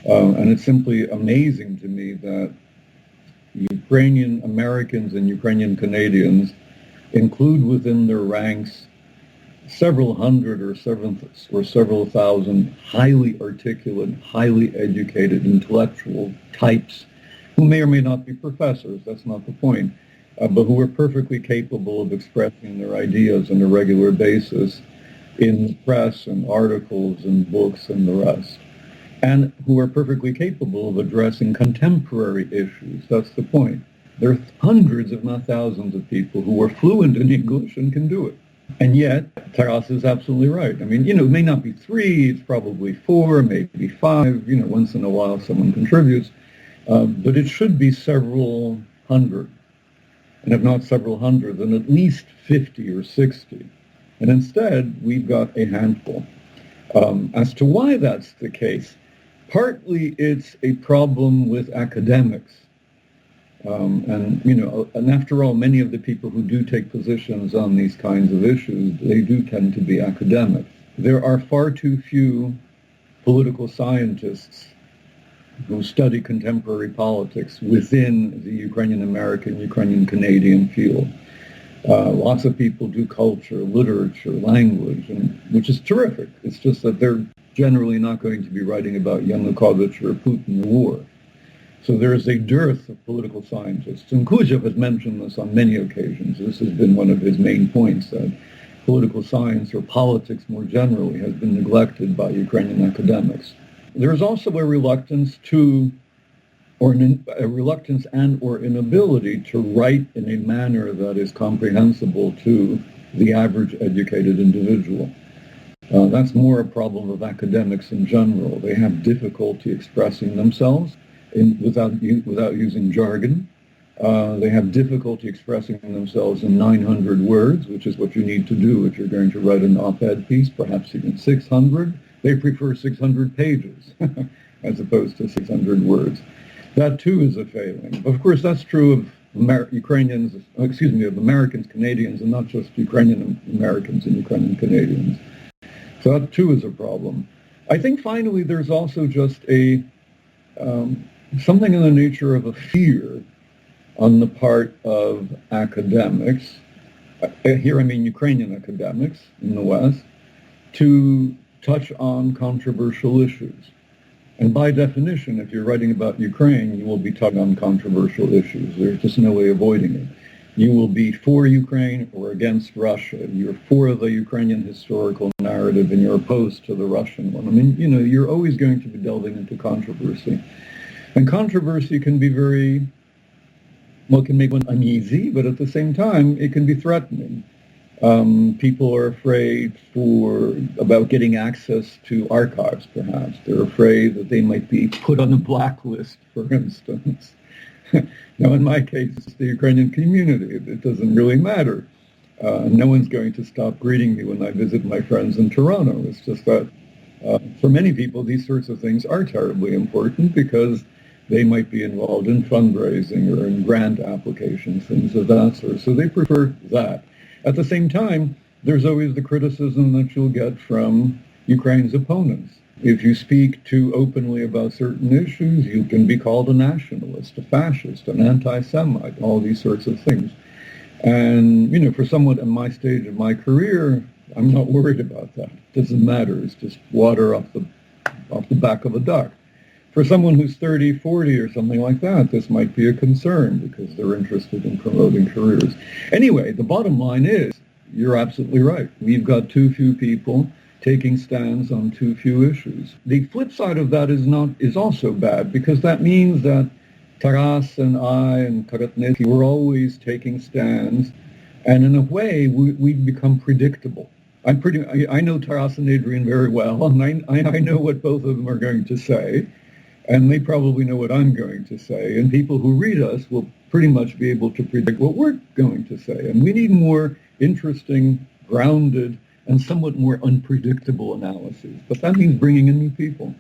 And it's simply amazing to me that Ukrainian Americans and Ukrainian Canadians include within their ranks several hundred or several thousand highly articulate, highly educated intellectual types who may or may not be professors, that's not the point, but who are perfectly capable of expressing their ideas on a regular basis in the press and articles and books and the rest, and who are perfectly capable of addressing contemporary issues. That's the point. There are hundreds, if not thousands, of people who are fluent in English and can do it. And yet, Taras is absolutely right. I mean, it may not be 3, it's probably 4, maybe 5, once in a while someone contributes, but it should be several hundred. And if not several hundred, then at least 50 or 60. And instead, we've got a handful. As to why that's the case, partly it's a problem with academics. And after all, many of the people who do take positions on these kinds of issues, they do tend to be academics. There are far too few political scientists who study contemporary politics within the Ukrainian American, Ukrainian Canadian field. Lots of people do culture, literature, language, which is terrific. It's just that they're generally not going to be writing about Yanukovych or Putin or war. So there is a dearth of political scientists. And Kuzio has mentioned this on many occasions. This has been one of his main points, that political science or politics more generally has been neglected by Ukrainian academics. There is also a reluctance and or inability to write in a manner that is comprehensible to the average educated individual. That's more a problem of academics in general. They have difficulty expressing themselves without using jargon. They have difficulty expressing themselves in 900 words, which is what you need to do if you're going to write an op-ed piece, perhaps even 600. They prefer 600 pages as opposed to 600 words. That too is a failing. Of course, that's true of Americans, Canadians, and not just Ukrainian Americans and Ukrainian Canadians. So that too is a problem. I think finally there's also just something in the nature of a fear on the part of academics, here I mean Ukrainian academics in the West, to touch on controversial issues. And by definition, if you're writing about Ukraine, you will be touching on controversial issues. There's just no way avoiding it. You will be for Ukraine or against Russia. You're for the Ukrainian historical narrative and you're opposed to the Russian one. I mean, you're always going to be delving into controversy. And controversy can be can make one uneasy, but at the same time, it can be threatening. People are afraid about getting access to archives, perhaps. They're afraid that they might be put on a blacklist, for instance. Now, in my case, it's the Ukrainian community. It doesn't really matter. No one's going to stop greeting me when I visit my friends in Toronto. It's just that for many people, these sorts of things are terribly important because they might be involved in fundraising or in grant applications, things of that sort. So they prefer that. At the same time, there's always the criticism that you'll get from Ukraine's opponents. If you speak too openly about certain issues, you can be called a nationalist, a fascist, an anti-Semite, all these sorts of things. And, for someone at my stage of my career, I'm not worried about that. It doesn't matter. It's just water off the back of a duck. For someone who's 30, 40 or something like that, this might be a concern because they're interested in promoting careers. Anyway, the bottom line is, you're absolutely right. We've got too few people taking stands on too few issues. The flip side of that is also bad because that means that Taras and I and Karatnitsky were always taking stands, and in a way, we've become predictable. I know Taras and Adrian very well, and I know what both of them are going to say. And they probably know what I'm going to say. And people who read us will pretty much be able to predict what we're going to say. And we need more interesting, grounded, and somewhat more unpredictable analyses. But that means bringing in new people.